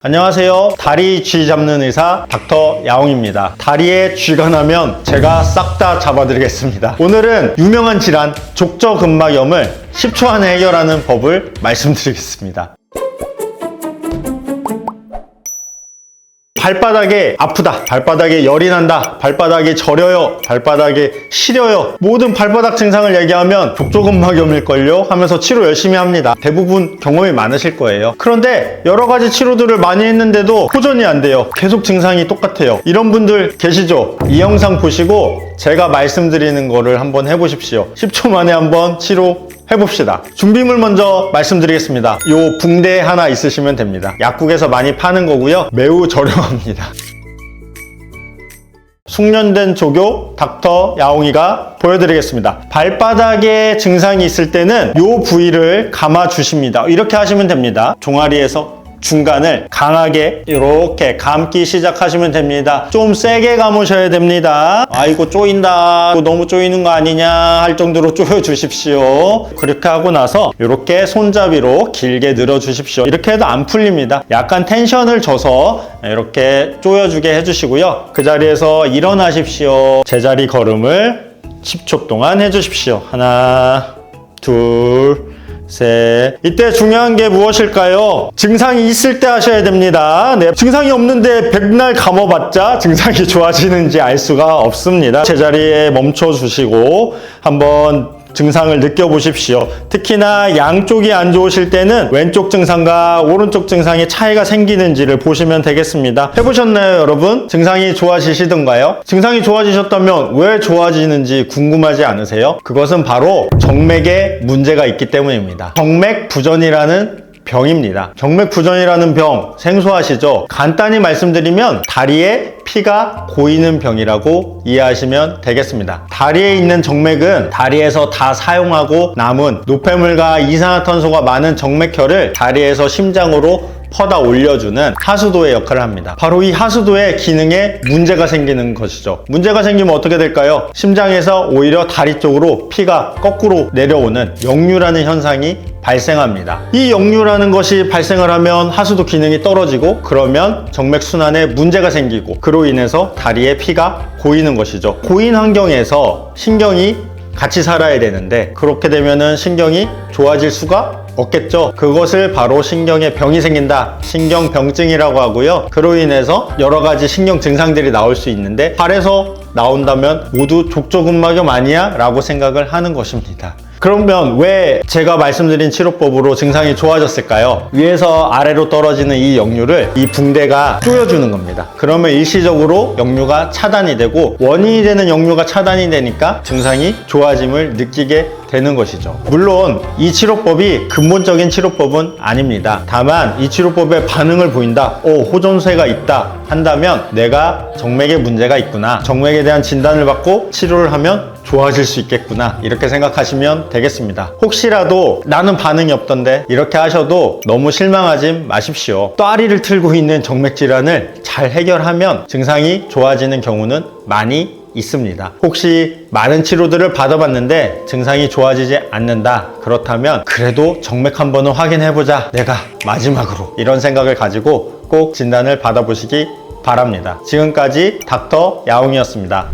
안녕하세요. 다리 쥐 잡는 의사 닥터 야옹입니다. 다리에 쥐가 나면 제가 싹 다 잡아드리겠습니다. 오늘은 유명한 질환 족저근막염을 10초 안에 해결하는 법을 말씀드리겠습니다. 발바닥에 아프다, 발바닥에 열이 난다, 발바닥이 저려요, 발바닥에 시려요, 모든 발바닥 증상을 얘기하면 족저근막염일걸요 하면서 치료 열심히 합니다. 대부분 경험이 많으실 거예요. 그런데 여러 가지 치료들을 많이 했는데도 호전이 안 돼요. 계속 증상이 똑같아요. 이런 분들 계시죠? 이 영상 보시고 제가 말씀드리는 거를 한번 해보십시오. 10초 만에 한번 치료 해봅시다. 준비물 먼저 말씀드리겠습니다. 요 붕대 하나 있으시면 됩니다. 약국에서 많이 파는 거고요. 매우 저렴합니다. 숙련된 조교 닥터 야옹이가 보여드리겠습니다. 발바닥에 증상이 있을 때는 요 부위를 감아 주십니다. 이렇게 하시면 됩니다. 종아리에서 중간을 강하게 이렇게 감기 시작하시면 됩니다. 좀 세게 감으셔야 됩니다. 아이고 쪼인다, 너무 쪼이는 거 아니냐 할 정도로 쪼여 주십시오. 그렇게 하고 나서 이렇게 손잡이로 길게 늘어 주십시오. 이렇게 해도 안 풀립니다. 약간 텐션을 줘서 이렇게 쪼여주게 해주시고요. 그 자리에서 일어나십시오. 제자리 걸음을 10초 동안 해주십시오. 하나, 둘, 셋. 이때 중요한 게 무엇일까요? 증상이 있을 때 하셔야 됩니다. 네, 증상이 없는데 백날 감아봤자 증상이 좋아지는지 알 수가 없습니다. 제자리에 멈춰 주시고 한번 증상을 느껴보십시오. 특히나 양쪽이 안 좋으실 때는 왼쪽 증상과 오른쪽 증상에 차이가 생기는지를 보시면 되겠습니다. 해보셨나요, 여러분? 증상이 좋아지시던가요? 증상이 좋아지셨다면 왜 좋아지는지 궁금하지 않으세요? 그것은 바로 정맥에 문제가 있기 때문입니다. 정맥 부전이라는 병입니다. 정맥부전이라는 병 생소하시죠? 간단히 말씀드리면 다리에 피가 고이는 병이라고 이해하시면 되겠습니다. 다리에 있는 정맥은 다리에서 다 사용하고 남은 노폐물과 이산화탄소가 많은 정맥혈을 다리에서 심장으로 퍼다 올려주는 하수도의 역할을 합니다. 바로 이 하수도의 기능에 문제가 생기는 것이죠. 문제가 생기면 어떻게 될까요? 심장에서 오히려 다리 쪽으로 피가 거꾸로 내려오는 역류라는 현상이 발생합니다. 이 역류라는 것이 발생을 하면 하수도 기능이 떨어지고 그러면 정맥순환에 문제가 생기고 그로 인해서 다리에 피가 고이는 것이죠. 고인 환경에서 신경이 같이 살아야 되는데 그렇게 되면은 신경이 좋아질 수가 없겠죠. 그것을 바로 신경에 병이 생긴다, 신경병증이라고 하고요. 그로 인해서 여러 가지 신경 증상들이 나올 수 있는데 발에서 나온다면 모두 족저근막염 아니야? 라고 생각을 하는 것입니다. 그러면 왜 제가 말씀드린 치료법으로 증상이 좋아졌을까요? 위에서 아래로 떨어지는 이 역류를 이 붕대가 쪼여주는 겁니다. 그러면 일시적으로 역류가 차단이 되고 원인이 되는 역류가 차단이 되니까 증상이 좋아짐을 느끼게 되는 것이죠. 물론 이 치료법이 근본적인 치료법은 아닙니다. 다만 이 치료법에 반응을 보인다, 호전세가 있다 한다면 내가 정맥에 문제가 있구나, 정맥에 대한 진단을 받고 치료를 하면 좋아질 수 있겠구나, 이렇게 생각하시면 되겠습니다. 혹시라도 나는 반응이 없던데 이렇게 하셔도 너무 실망하지 마십시오. 또아리를 틀고 있는 정맥 질환을 잘 해결하면 증상이 좋아지는 경우는 많이 있습니다. 혹시 많은 치료들을 받아봤는데 증상이 좋아지지 않는다, 그렇다면 그래도 정맥 한 번은 확인해보자, 내가 마지막으로, 이런 생각을 가지고 꼭 진단을 받아보시기 바랍니다. 지금까지 닥터 야옹이었습니다.